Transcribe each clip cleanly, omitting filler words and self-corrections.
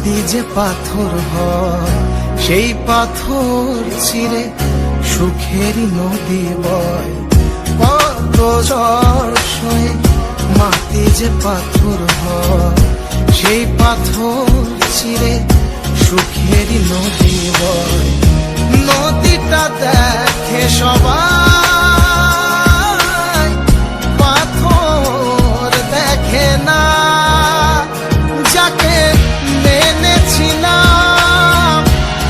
মাটি যে পাথর হয় সেই পাথর ছিঁড়ে সুখেরই নদী বয়। কত ঝড় সয়ে মাটি যে পাথর হয় সেই পাথর ছিঁড়ে সুখেরই নদী বয়। নদীটা দেখে সবাই, পাথর দেখে না। যাকে মেনেছিলাম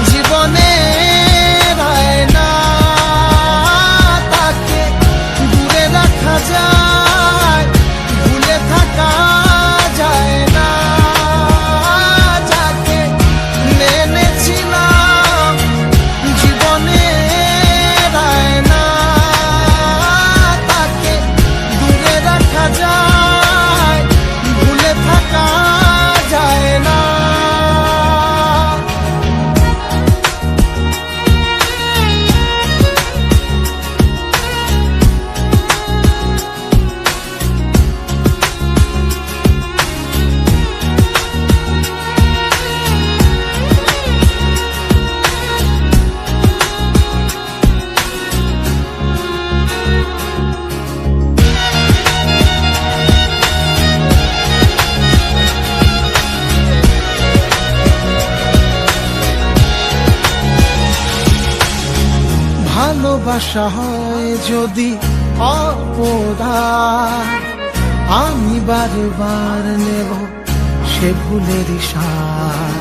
জীবনে না, তাকে দূরে রাখা যায়, ভুলে থাকা যায় না। যাকে মেনেছিলাম জীবনে না, তাকে দূরে রাখা যায়, ভুলে থাকা যায় না। ভালোবাসা হয় যদি অপরাধ, আমি বারবার নেব সে ভুলের সার।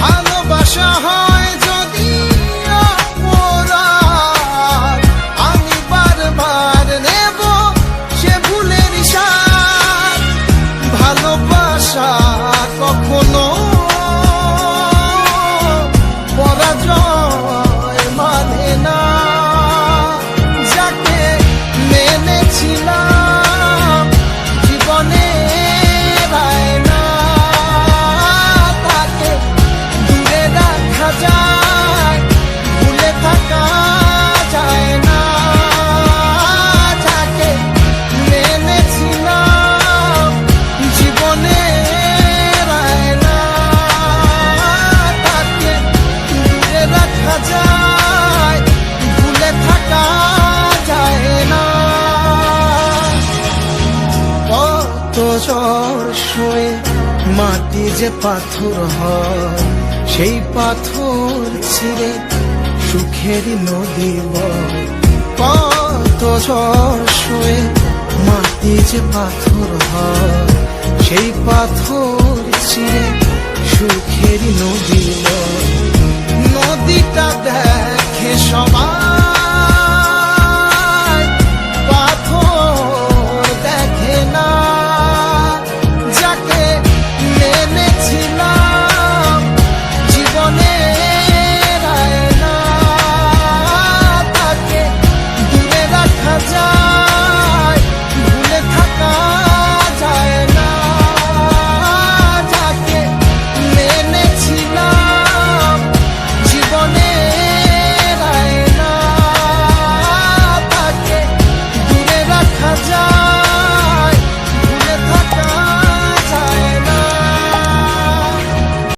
ভালোবাসা হয় যদি অপরাধ, আমি বারবার নেব সে ভুলের সার। ভালোবাসা কখনো পরাজয় মানে না। যাকে মেনেছিলাম জীবনে না, তাকে দূরে রাখা যায়, ভুলে থাকা যায় না। যাকে মেনেছিলাম জীবনে না, তাকে দূরে রাখা যায়, ভুলে থাকা যায় না। কত ঝড় সয়ে মাটি যে পাথর হয় সেই পাথর ছিঁড়ে সুখেরই নদী বয়। কত ঝড় সয়ে মাটি যে পাথর হয় সেই পাথর ছিঁড়ে সুখেরই নদী বয়। নদীটা দেখে সব